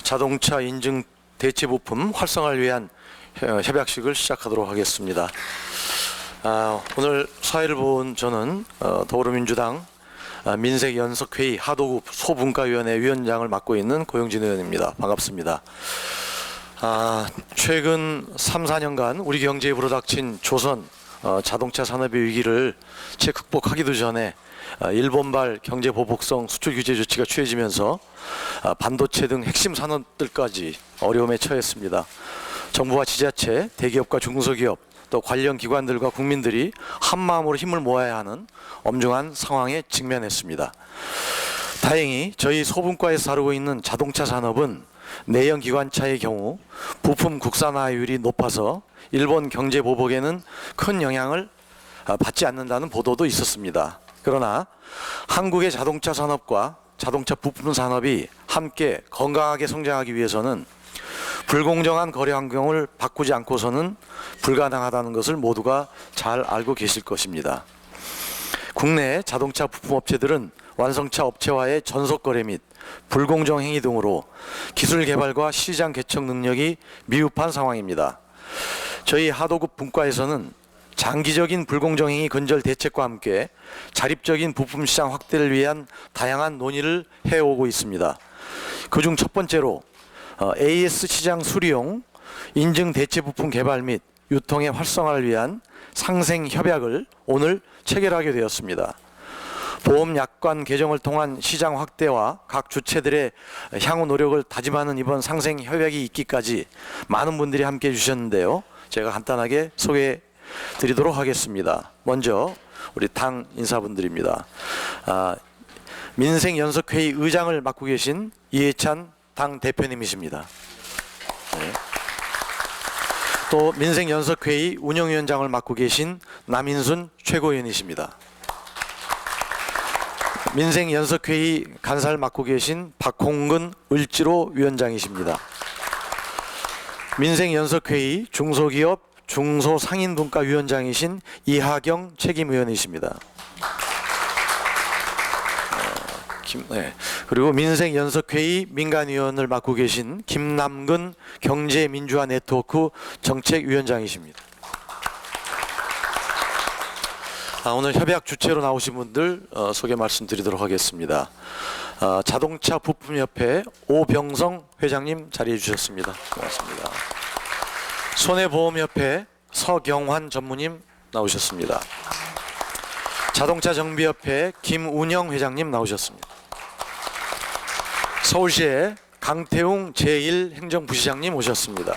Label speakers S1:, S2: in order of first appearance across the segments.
S1: 자동차 인증 대체 부품 활성화를 위한 협약식을 시작하도록 하겠습니다. 오늘 사회를 본 저는 더불어민주당 민생연석회의 하도급 소분과위원회 위원장을 맡고 있는 고영진 의원입니다. 반갑습니다. 최근 3, 4년간 우리 경제에 불어닥친 조선 자동차 산업의 위기를 채 극복하기도 전에 일본발 경제 보복성 수출 규제 조치가 취해지면서 반도체 등 핵심 산업들까지 어려움에 처했습니다. 정부와 지자체, 대기업과 중소기업, 또 관련 기관들과 국민들이 한마음으로 힘을 모아야 하는 엄중한 상황에 직면했습니다. 다행히 저희 소분과에서 다루고 있는 자동차 산업은 내연 기관차의 경우 부품 국산화율이 높아서 일본 경제 보복에는 큰 영향을 받지 않는다는 보도도 있었습니다. 그러나 한국의 자동차 산업과 자동차 부품 산업이 함께 건강하게 성장하기 위해서는 불공정한 거래 환경을 바꾸지 않고서는 불가능하다는 것을 모두가 잘 알고 계실 것입니다. 국내 자동차 부품 업체들은 완성차 업체와의 전속 거래 및 불공정 행위 등으로 기술 개발과 시장 개척 능력이 미흡한 상황입니다. 저희 하도급 분과에서는 장기적인 불공정 행위 근절 대책과 함께 자립적인 부품 시장 확대를 위한 다양한 논의를 해오고 있습니다. 그중 첫 번째로 AS 시장 수리용 인증 대체 부품 개발 및 유통의 활성화를 위한 상생 협약을 오늘 체결하게 되었습니다. 보험 약관 개정을 통한 시장 확대와 각 주체들의 향후 노력을 다짐하는 이번 상생 협약이 있기까지 많은 분들이 함께해 주셨는데요. 제가 간단하게 소개해 드리도록 하겠습니다. 먼저 우리 당 인사분들입니다. 민생연석회의 의장을 맡고 계신 이해찬 당 대표님이십니다. 네. 또 민생연석회의 운영위원장을 맡고 계신 남인순 최고위원이십니다. 민생연석회의 간사를 맡고 계신 박홍근 을지로 위원장이십니다. 민생연석회의 중소기업 중소상인분과위원장이신 이하경 책임위원이십니다. 그리고 민생연석회의 민간위원을 맡고 계신 김남근 경제민주화 네트워크 정책위원장이십니다. 오늘 협약 주체로 나오신 분들 소개 말씀드리도록 하겠습니다. 자동차 부품협회 오병성 회장님 자리해 주셨습니다. 고맙습니다. 손해보험협회 서경환 전무님 나오셨습니다. 자동차정비협회 김운영 회장님 나오셨습니다. 서울시의 강태웅 제1행정부시장님 오셨습니다.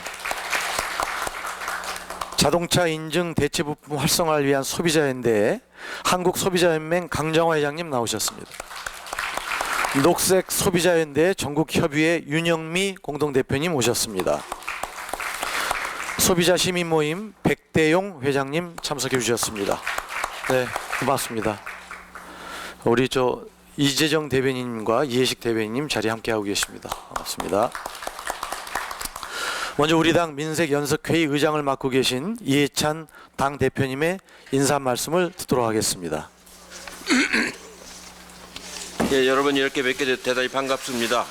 S1: 자동차 인증 대체 부품 활성화를 위한 소비자연대회 한국소비자연맹 강정화 회장님 나오셨습니다. 녹색 소비자연대 전국협의회 윤영미 공동대표님 오셨습니다. 소비자 시민모임 백대용 회장님 참석해 주셨습니다. 네, 고맙습니다. 우리 이재정 대변인님과 이해식 대변인님 자리 함께 하고 계십니다. 반갑습니다. 먼저 우리 당 민생연석회의 의장을 맡고 계신 이해찬 당 대표님의 인사 말씀을 듣도록 하겠습니다.
S2: 예, 여러분 이렇게 뵙게 돼서 대단히 반갑습니다.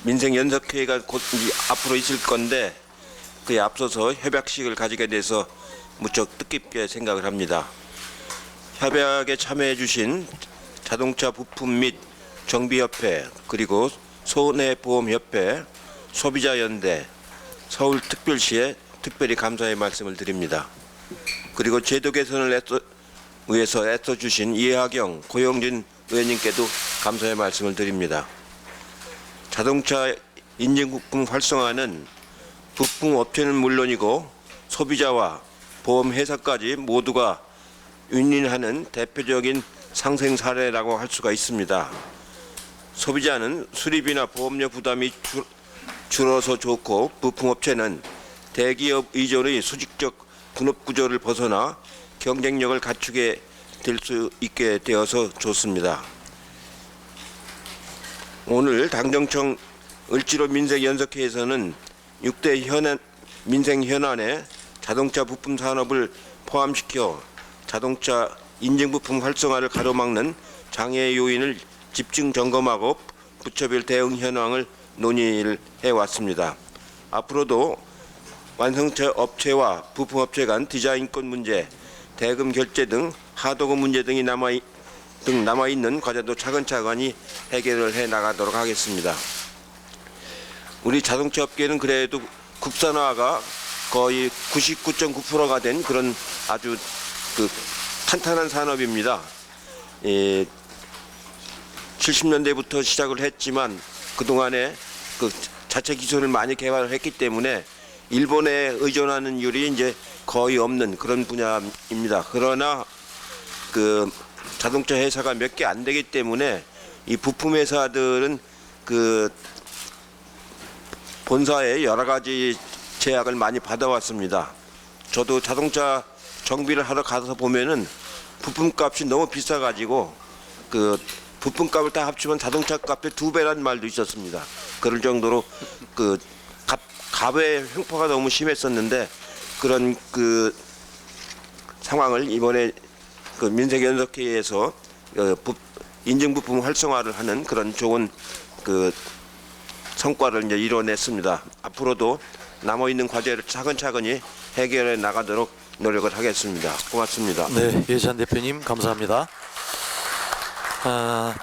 S2: 민생연석회의가 곧 앞으로 있을 건데 그에 앞서서 협약식을 가지게 돼서 무척 뜻깊게 생각을 합니다. 협약에 참여해 주신 자동차 부품 및 정비협회 그리고 손해보험협회 소비자연대 서울특별시에 특별히 감사의 말씀을 드립니다. 그리고 제도 개선을 위해서 애써주신 이하경 고영진 의원님께도 감사의 말씀을 드립니다. 자동차 인증부품 활성화는 부품 업체는 물론이고 소비자와 보험회사까지 모두가 윈윈하는 대표적인 상생 사례라고 할 수가 있습니다. 소비자는 수리비나 보험료 부담이 줄어서 좋고 부품업체는 대기업 이전의 수직적 분업구조를 벗어나 경쟁력을 갖추게 될 수 있게 되어서 좋습니다. 오늘 당정청 을지로 민생연석회에서는 6대 민생 현안에 자동차 부품 산업을 포함시켜 자동차 인증부품 활성화를 가로막는 장애 요인을 집중 점검하고 부처별 대응 현황을 논의를 해왔습니다. 앞으로도 완성차 업체와 부품업체 간 디자인권 문제, 대금 결제 등 하도급 문제 등이 남아있는 과제도 차근차근히 해결을 해 나가도록 하겠습니다. 우리 자동차 업계는 그래도 국산화가 거의 99.9%가 된 그런 아주 탄탄한 산업입니다. 70년대부터 시작을 했지만 그동안에 자체 기술을 많이 개발을 했기 때문에 일본에 의존하는 율이 이제 거의 없는 그런 분야입니다. 그러나 자동차 회사가 몇 개 안 되기 때문에 이 부품 회사들은 본사에 여러 가지 제약을 많이 받아왔습니다. 저도 자동차 정비를 하러 가서 보면은 부품값이 너무 비싸가지고 부품값을 다 합치면 자동차 값의 2배라는 말도 있었습니다. 그럴 정도로 값의 횡포가 너무 심했었는데 그런 상황을 이번에 민색연석회의에서 인증 부품 활성화를 하는 그런 좋은 성과를 이제 이뤄냈습니다. 앞으로도 남아 있는 과제를 차근차근히 해결해 나가도록 노력을 하겠습니다. 고맙습니다.
S1: 네, 예찬 대표님 감사합니다.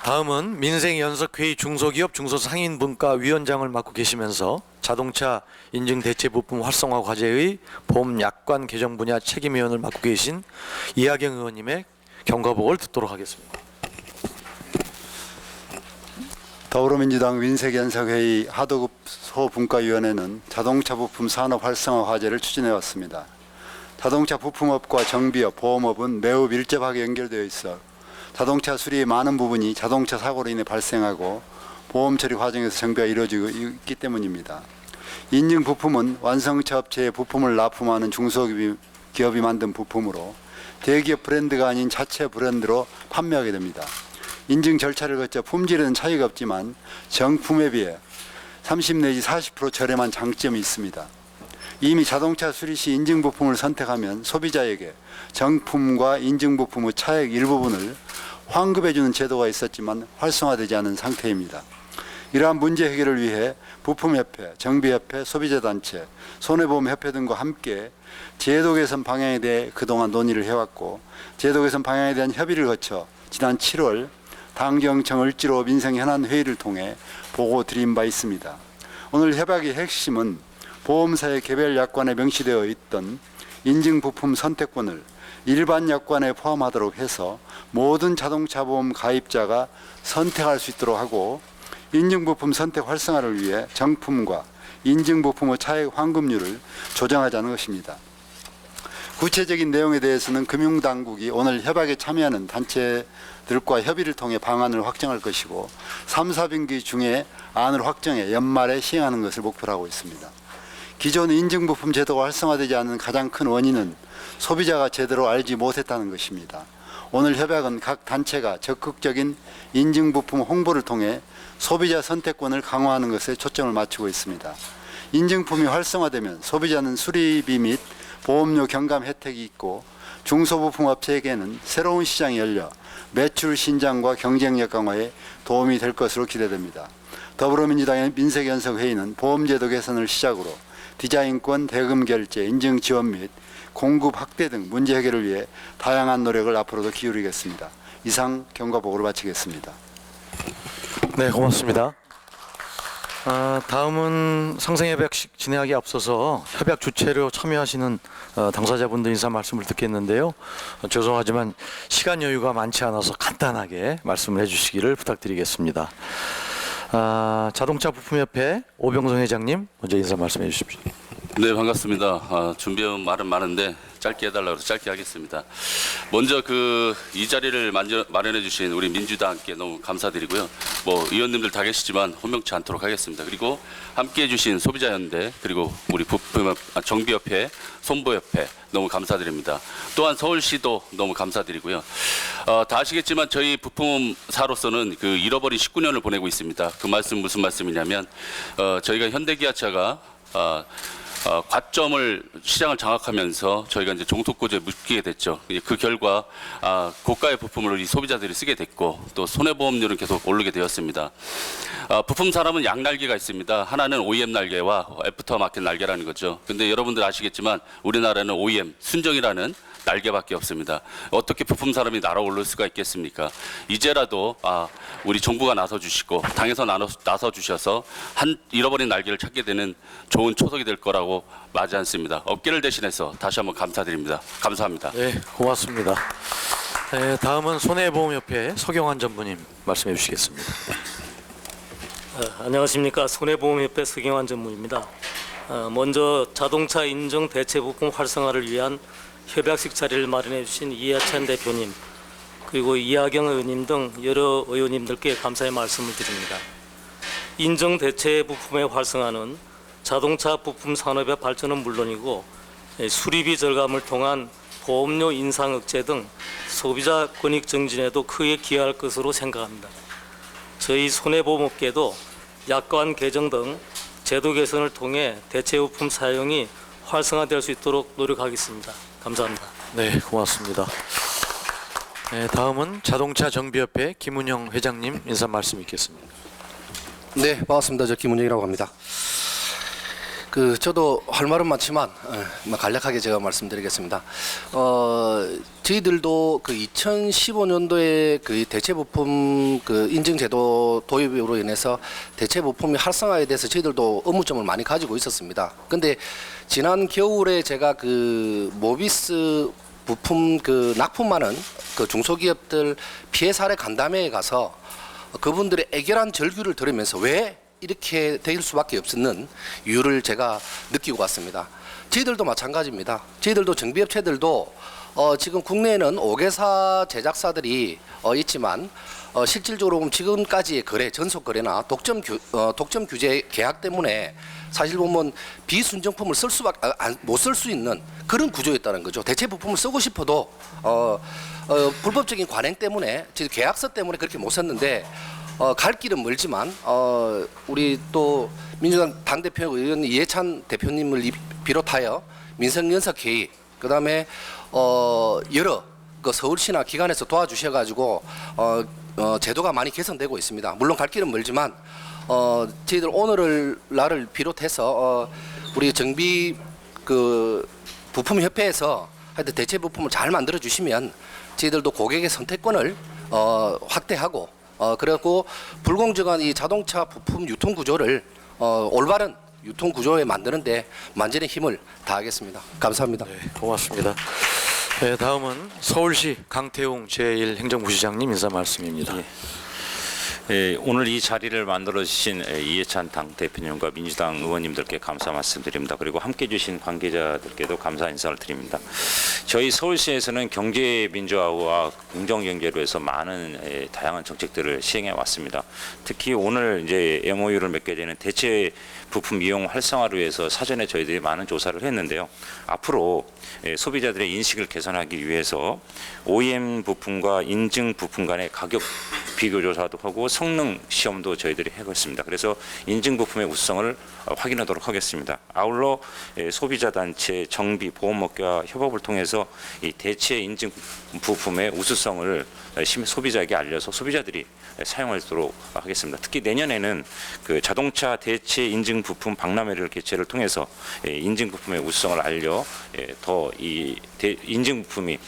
S1: 다음은 민생연석회의 중소기업 중소상인분과위원장을 맡고 계시면서 자동차 인증 대체 부품 활성화 과제의 보험 약관 개정 분야 책임위원을 맡고 계신 이하경 의원님의 경과복을 듣도록 하겠습니다.
S3: 더불어민주당 민색연석회의 하도급 소분과위원회는 자동차 부품 산업 활성화 과제를 추진해왔습니다. 자동차 부품업과 정비업, 보험업은 매우 밀접하게 연결되어 있어 자동차 수리의 많은 부분이 자동차 사고로 인해 발생하고 보험 처리 과정에서 정비가 이루어지고 있기 때문입니다. 인증 부품은 완성차 업체에 부품을 납품하는 중소기업이 만든 부품으로 대기업 브랜드가 아닌 자체 브랜드로 판매하게 됩니다. 인증 절차를 거쳐 품질에는 차이가 없지만 정품에 비해 30 내지 40% 저렴한 장점이 있습니다. 이미 자동차 수리 시 인증 부품을 선택하면 소비자에게 정품과 인증 부품의 차액 일부분을 환급해주는 제도가 있었지만 활성화되지 않은 상태입니다. 이러한 문제 해결을 위해 부품협회, 정비협회, 소비자단체, 손해보험협회 등과 함께 제도 개선 방향에 대해 그동안 논의를 해왔고 제도 개선 방향에 대한 협의를 거쳐 지난 7월 당정청 을지로 민생현안회의를 통해 보고 드린 바 있습니다. 오늘 협약의 핵심은 보험사의 개별 약관에 명시되어 있던 인증부품 선택권을 일반 약관에 포함하도록 해서 모든 자동차 보험 가입자가 선택할 수 있도록 하고 인증부품 선택 활성화를 위해 정품과 인증부품의 차액 환급률을 조정하자는 것입니다. 구체적인 내용에 대해서는 금융당국이 오늘 협약에 참여하는 단체들과 협의를 통해 방안을 확정할 것이고 3, 4분기 중에 안을 확정해 연말에 시행하는 것을 목표로 하고 있습니다. 기존 인증부품 제도가 활성화되지 않는 가장 큰 원인은 소비자가 제대로 알지 못했다는 것입니다. 오늘 협약은 각 단체가 적극적인 인증부품 홍보를 통해 소비자 선택권을 강화하는 것에 초점을 맞추고 있습니다. 인증품이 활성화되면 소비자는 수리비 및 보험료 경감 혜택이 있고 중소부품 업체에게는 새로운 시장이 열려 매출 신장과 경쟁력 강화에 도움이 될 것으로 기대됩니다. 더불어민주당의 민색연석회의는 보험제도 개선을 시작으로 디자인권, 대금 결제, 인증 지원 및 공급 확대 등 문제 해결을 위해 다양한 노력을 앞으로도 기울이겠습니다. 이상 경과보고를 마치겠습니다.
S1: 네, 고맙습니다. 다음은 상생협약식 진행하기에 앞서서 협약 주체로 참여하시는 당사자분들 인사 말씀을 듣겠는데요. 죄송하지만 시간 여유가 많지 않아서 간단하게 말씀을 해주시기를 부탁드리겠습니다. 자동차 부품협회 오병성 회장님 먼저 인사 말씀해 주십시오.
S4: 네, 반갑습니다. 준비한 말은 많은데 짧게 해달라고 해서 짧게 하겠습니다. 먼저 이 자리를 마련해 주신 우리 민주당께 너무 감사드리고요. 의원님들 다 계시지만 혼명치 않도록 하겠습니다. 그리고 함께 해주신 소비자연대 그리고 우리 정비협회, 손보협회 너무 감사드립니다. 또한 서울시도 너무 감사드리고요. 다 아시겠지만 저희 부품사로서는 잃어버린 19년을 보내고 있습니다. 그 말씀 무슨 말씀이냐면 저희가 현대기아차가 과점을 시장을 장악하면서 저희가 이제 종속구조에 묶이게 됐죠. 이제 그 결과 고가의 부품을 우리 소비자들이 쓰게 됐고 또 손해보험료는 계속 오르게 되었습니다. 부품 산업은 양날개가 있습니다. 하나는 OEM 날개와 애프터마켓 날개라는 거죠. 근데 여러분들 아시겠지만 우리나라는 OEM 순정이라는 날개밖에 없습니다. 어떻게 부품 산업이 날아오를 수가 있겠습니까? 이제라도 우리 정부가 나서주시고 당에서 나서주셔서 한 잃어버린 날개를 찾게 되는 좋은 초석이 될 거라고 맞지 않습니다. 업계를 대신해서 다시 한번 감사드립니다. 감사합니다.
S1: 네, 고맙습니다. 네, 다음은 손해보험협회 서경환 전무님 말씀해 주시겠습니다.
S5: 안녕하십니까. 손해보험협회 서경환 전무입니다. 먼저 자동차 인증 대체 부품 활성화를 위한 협약식 자리를 마련해 주신 이해찬 대표님 그리고 이하경 의원님 등 여러 의원님들께 감사의 말씀을 드립니다. 인증 대체 부품의 활성화는 자동차 부품 산업의 발전은 물론이고 수리비 절감을 통한 보험료 인상 억제 등 소비자 권익 증진에도 크게 기여할 것으로 생각합니다. 저희 손해보험업계도 약관 개정 등 제도 개선을 통해 대체 부품 사용이 활성화될 수 있도록 노력하겠습니다. 감사합니다.
S1: 네, 고맙습니다. 네, 다음은 자동차 정비협회 김은영 회장님 인사 말씀 있겠습니다.
S6: 네, 반갑습니다. 저 김은영이라고 합니다. 저도 할 말은 많지만 간략하게 제가 말씀드리겠습니다. 저희들도 2015년도에 대체 부품 인증 제도 도입으로 인해서 대체 부품이 활성화에 대해서 저희들도 의문점을 많이 가지고 있었습니다. 근데 지난 겨울에 제가 모비스 부품 납품하는 중소기업들 피해 사례 간담회에 가서 그분들의 애결한 절규를 들으면서 왜 이렇게 될 수밖에 없는 이유를 제가 느끼고 왔습니다. 저희들도 마찬가지입니다. 저희들도 정비업체들도 지금 국내에는 5개사 제작사들이 있지만 실질적으로 보면 지금까지의 거래, 전속 거래나 독점 규제 계약 때문에 사실 보면 비순정품을 못 쓸 수 있는 그런 구조였다는 거죠. 대체 부품을 쓰고 싶어도 불법적인 관행 때문에 계약서 때문에 그렇게 못 썼는데 갈 길은 멀지만 우리 또 민주당 당대표 의원 이해찬 대표님을 비롯하여 민생연석회의 그다음에 여러 서울시나 기관에서 도와주셔가지고 제도가 많이 개선되고 있습니다. 물론 갈 길은 멀지만 저희들 오늘 날을 비롯해서 우리 정비 부품협회에서 하여튼 대체 부품을 잘 만들어 주시면 저희들도 고객의 선택권을 확대하고 그리고 불공정한 이 자동차 부품 유통 구조를 올바른 유통 구조에 만드는데 만전의 힘을 다하겠습니다. 감사합니다.
S1: 네, 고맙습니다. 네, 다음은 서울시 강태웅 제1행정부시장님 인사 말씀입니다.
S7: 오늘 이 자리를 만들어 주신 이해찬 당대표님과 민주당 의원님들께 감사 말씀드립니다. 그리고 함께 주신 관계자들께도 감사 인사를 드립니다. 저희 서울시에서는 경제 민주화와 공정 경제로 해서 많은 다양한 정책들을 시행해 왔습니다. 특히 오늘 이제 MOU를 맺게 되는 대체 부품 이용 활성화를 위해서 사전에 저희들이 많은 조사를 했는데요. 앞으로 소비자들의 인식을 개선하기 위해서 OEM 부품과 인증 부품 간의 가격 비교 조사도 하고 성능 시험도 저희들이 하고 있습니다. 그래서 인증 부품의 우수성을 확인하도록 하겠습니다. 아울러 소비자 단체, 정비, 보험업계와 협업을 통해서 이 대체 인증 부품의 우수성을 소비자에게 알려서 소비자들이 사용하도록 하겠습니다. 특히 내년에는 자동차 대체 인증 부품 박람회를 개최를 통해서 인증 부품의 우수성을 알려 더 이 인증 부품이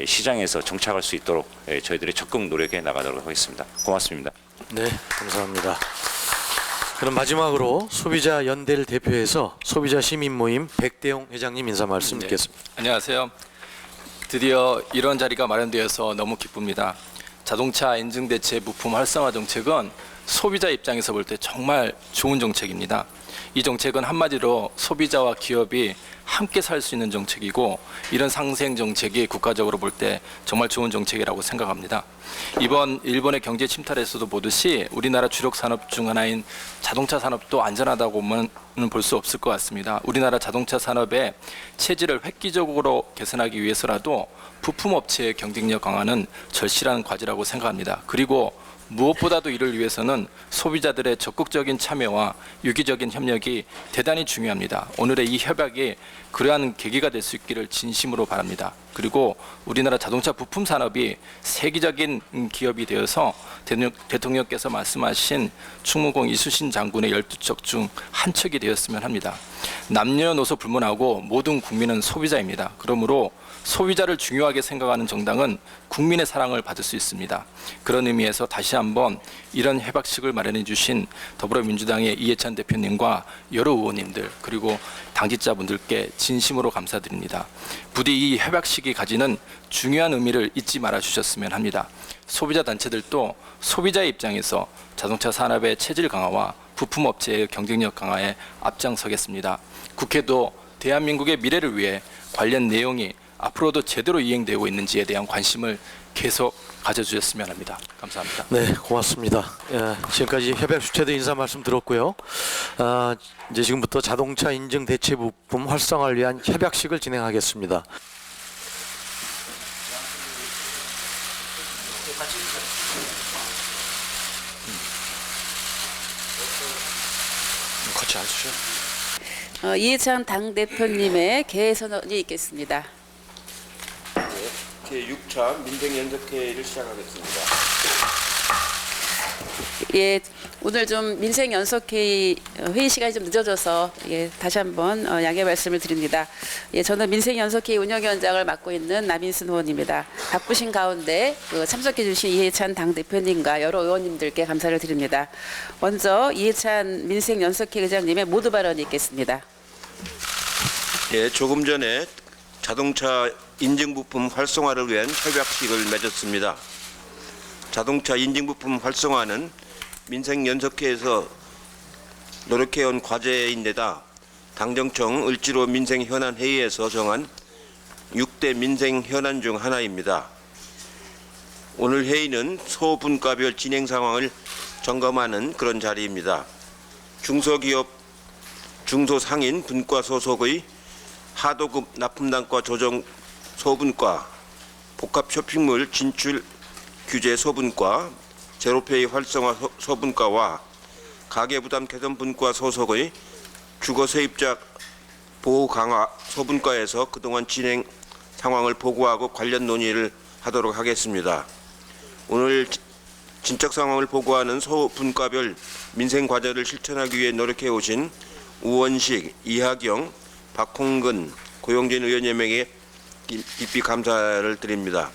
S7: 시장에서 정착할 수 있도록 저희들이 적극 노력해 나가도록 하겠습니다. 고맙습니다.
S1: 네, 감사합니다. 그럼 마지막으로 소비자 연대를 대표해서 소비자 시민 모임 백대용 회장님 인사 말씀 듣겠습니다.
S8: 안녕하세요. 드디어 이런 자리가 마련되어서 너무 기쁩니다. 자동차 인증 대체 부품 활성화 정책은 소비자 입장에서 볼 때 정말 좋은 정책입니다. 이 정책은 한마디로 소비자와 기업이 함께 살 수 있는 정책이고 이런 상생 정책이 국가적으로 볼 때 정말 좋은 정책이라고 생각합니다. 이번 일본의 경제 침탈에서도 보듯이 우리나라 주력 산업 중 하나인 자동차 산업도 안전하다고는 볼 수 없을 것 같습니다. 우리나라 자동차 산업의 체질을 획기적으로 개선하기 위해서라도 부품업체의 경쟁력 강화는 절실한 과제라고 생각합니다. 그리고 무엇보다도 이를 위해서는 소비자들의 적극적인 참여와 유기적인 협력이 대단히 중요합니다. 오늘의 이 협약이 그러한 계기가 될 수 있기를 진심으로 바랍니다. 그리고 우리나라 자동차 부품 산업이 세계적인 기업이 되어서 대통령께서 말씀하신 충무공 이수신 장군의 12척 중 한 척이 되었으면 합니다. 남녀노소 불문하고 모든 국민은 소비자입니다. 그러므로 소비자를 중요하게 생각하는 정당은 국민의 사랑을 받을 수 있습니다. 그런 의미에서 다시 한번 이런 협약식을 마련해 주신 더불어민주당의 이해찬 대표님과 여러 의원님들 그리고 당직자분들께 진심으로 감사드립니다. 부디 이 협약식이 가지는 중요한 의미를 잊지 말아 주셨으면 합니다. 소비자 단체들도 소비자의 입장에서 자동차 산업의 체질 강화와 부품업체의 경쟁력 강화에 앞장서겠습니다. 국회도 대한민국의 미래를 위해 관련 내용이 앞으로도 제대로 이행되고 있는지에 대한 관심을 계속 가져주셨으면 합니다. 감사합니다.
S1: 네, 고맙습니다. 지금까지 협약 주체들 인사 말씀 들었고요. 이제 지금부터 자동차 인증 대체 부품 활성화를 위한 협약식을 진행하겠습니다. 같이 하시죠.
S9: 이해찬 당대표님의 개선언이 있겠습니다.
S2: 제6차 민생연석회의를 시작하겠습니다.
S9: 예, 오늘 좀 민생연석회의 회의 시간이 좀 늦어져서 다시 한번 양해 말씀을 드립니다. 저는 민생연석회의 운영위원장을 맡고 있는 남인순 의원입니다. 바쁘신 가운데 참석해 주신 이해찬 당대표님과 여러 의원님들께 감사를 드립니다. 먼저 이해찬 민생연석회 의장님의 모두 발언이 있겠습니다.
S2: 예, 조금 전에 자동차 인증부품 활성화를 위한 협약식을 맺었습니다. 자동차 인증부품 활성화는 민생연석회에서 노력해온 과제인데다 당정청 을지로 민생현안회의에서 정한 6대 민생현안 중 하나입니다. 오늘 회의는 소분과별 진행 상황을 점검하는 그런 자리입니다. 중소기업, 중소상인 분과 소속의 하도급 납품단가 조정 소분과, 복합 쇼핑몰 진출 규제 소분과, 제로페이 활성화 소분과와 가계부담 개선 분과 소속의 주거 세입자 보호 강화 소분과에서 그동안 진행 상황을 보고하고 관련 논의를 하도록 하겠습니다. 오늘 진척 상황을 보고하는 소분과별 민생 과제를 실천하기 위해 노력해 오신 우원식, 이하경, 박홍근, 고용진 의원님에게 깊이 감사를 드립니다.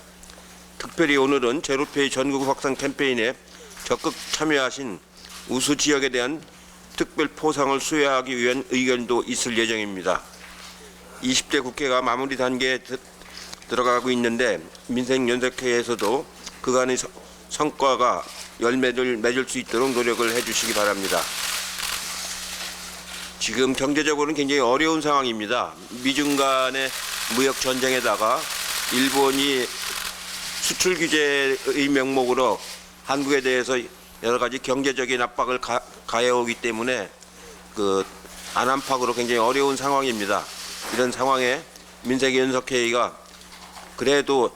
S2: 특별히 오늘은 제로페이 전국 확산 캠페인에 적극 참여하신 우수 지역에 대한 특별 포상을 수여하기 위한 의견도 있을 예정입니다. 20대 국회가 마무리 단계에 들어가고 있는데 민생연석회에서도 그간의 성과가 열매를 맺을 수 있도록 노력을 해주시기 바랍니다. 지금 경제적으로는 굉장히 어려운 상황입니다. 미중 간의 무역 전쟁에다가 일본이 수출 규제의 명목으로 한국에 대해서 여러 가지 경제적인 압박을 가해오기 때문에 안안팍으로 굉장히 어려운 상황입니다. 이런 상황에 민생연석회의가 그래도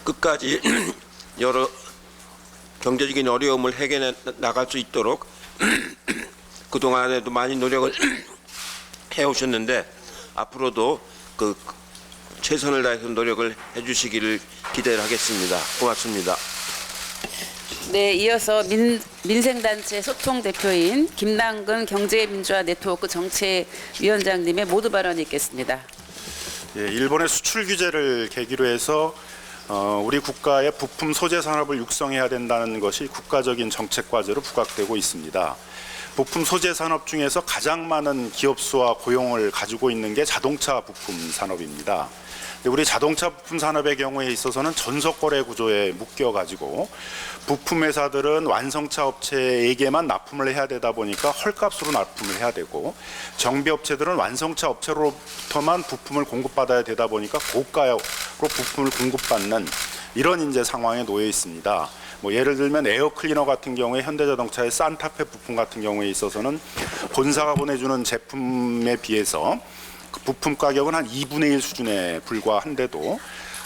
S2: 끝까지 여러 경제적인 어려움을 해결해 나갈 수 있도록 그동안에도 많이 노력을 해오셨는데 앞으로도 최선을 다해서 노력을 해주시기를 기대를 하겠습니다. 고맙습니다.
S9: 네, 이어서 민생단체 소통대표인 김남근 경제민주화 네트워크 정책위원장님의 모두 발언이 있겠습니다.
S10: 예, 일본의 수출 규제를 계기로 해서 우리 국가의 부품 소재 산업을 육성해야 된다는 것이 국가적인 정책 과제로 부각되고 있습니다. 부품 소재 산업 중에서 가장 많은 기업 수와 고용을 가지고 있는 게 자동차 부품 산업입니다. 우리 자동차 부품 산업의 경우에 있어서는 전속 거래 구조에 묶여 가지고 부품 회사들은 완성차 업체에게만 납품을 해야 되다 보니까 헐값으로 납품을 해야 되고, 정비 업체들은 완성차 업체로부터만 부품을 공급받아야 되다 보니까 고가로 부품을 공급받는 이런 이제 상황에 놓여 있습니다. 예를 들면 에어클리너 같은 경우에 현대자동차의 산타페 부품 같은 경우에 있어서는 본사가 보내주는 제품에 비해서 그 부품 가격은 한 2분의 1 수준에 불과한데도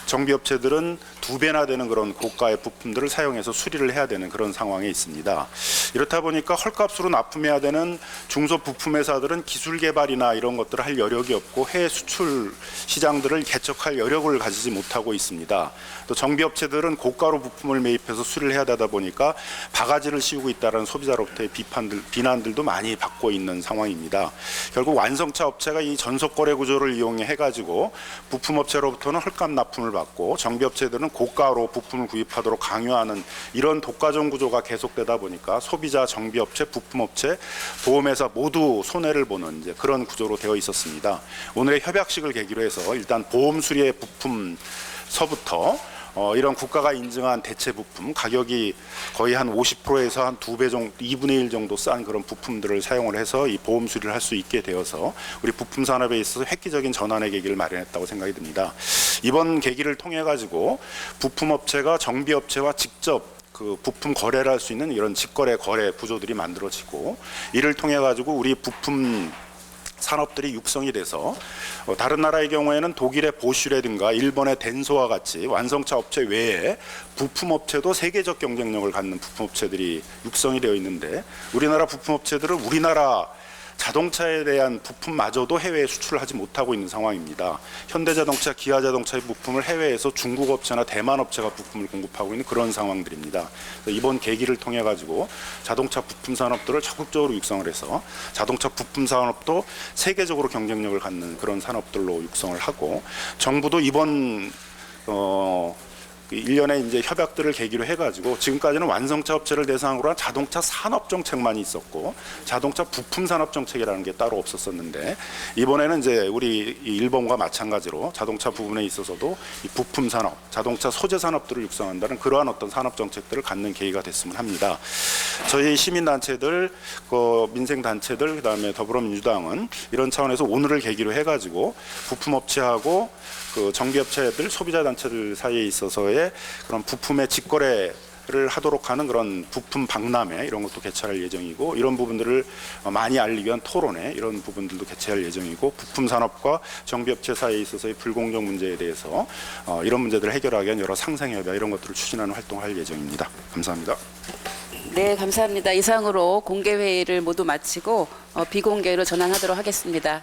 S10: 정비업체들은 2배나 되는 그런 고가의 부품들을 사용해서 수리를 해야 되는 그런 상황에 있습니다. 이렇다 보니까 헐값으로 납품해야 되는 중소 부품 회사들은 기술 개발이나 이런 것들을 할 여력이 없고 해외 수출 시장들을 개척할 여력을 가지지 못하고 있습니다. 또 정비업체들은 고가로 부품을 매입해서 수리를 해야 되다 보니까 바가지를 씌우고 있다는 소비자로부터의 비난들도 많이 받고 있는 상황입니다. 결국 완성차 업체가 이 전속 거래 구조를 이용해 가지고 부품 업체로부터는 헐값 납품을 받고 정비업체들은 고가로 부품을 구입하도록 강요하는 이런 독과점 구조가 계속되다 보니까 소비자, 정비업체, 부품업체, 보험회사 모두 손해를 보는 이제 그런 구조로 되어 있었습니다. 오늘의 협약식을 계기로 해서 일단 보험 수리의 부품서부터 이런 국가가 인증한 대체 부품 가격이 거의 한 50%에서 한 2배 정도, 2분의 1 정도 싼 그런 부품들을 사용을 해서 이 보험 수리를 할 수 있게 되어서 우리 부품 산업에 있어서 획기적인 전환의 계기를 마련했다고 생각이 듭니다. 이번 계기를 통해 가지고 부품업체가 정비업체와 직접 그 부품 거래를 할 수 있는 이런 직거래 거래 구조들이 만들어지고 이를 통해 가지고 우리 부품 산업들이 육성이 돼서 다른 나라의 경우에는 독일의 보슈라든가 일본의 덴소와 같이 완성차 업체 외에 부품업체도 세계적 경쟁력을 갖는 부품업체들이 육성이 되어 있는데 우리나라 부품업체들은 우리나라 자동차에 대한 부품마저도 해외에 수출을 하지 못하고 있는 상황입니다. 현대자동차, 기아자동차의 부품을 해외에서 중국 업체나 대만 업체가 부품을 공급하고 있는 그런 상황들입니다. 이번 계기를 통해 가지고 자동차 부품 산업들을 적극적으로 육성을 해서 자동차 부품 산업도 세계적으로 경쟁력을 갖는 그런 산업들로 육성을 하고 정부도 이번 1년의 이제 협약들을 계기로 해가지고 지금까지는 완성차 업체를 대상으로 한 자동차 산업 정책만이 있었고 자동차 부품 산업 정책이라는 게 따로 없었었는데 이번에는 이제 우리 일본과 마찬가지로 자동차 부분에 있어서도 이 부품 산업, 자동차 소재 산업들을 육성한다는 그러한 어떤 산업 정책들을 갖는 계기가 됐으면 합니다. 저희 시민 단체들, 민생 단체들, 그다음에 더불어민주당은 이런 차원에서 오늘을 계기로 해가지고 부품 업체하고 그 정비업체들, 소비자 단체들 사이에 있어서의 그런 부품의 직거래를 하도록 하는 그런 부품 박람회 이런 것도 개최할 예정이고 이런 부분들을 많이 알리기 위한 토론회 이런 부분들도 개최할 예정이고 부품 산업과 정비업체 사이에 있어서의 불공정 문제에 대해서 이런 문제들을 해결하기 위한 여러 상생협약 이런 것들을 추진하는 활동을 할 예정입니다. 감사합니다.
S9: 네, 감사합니다. 이상으로 공개 회의를 모두 마치고 비공개로 전환하도록 하겠습니다.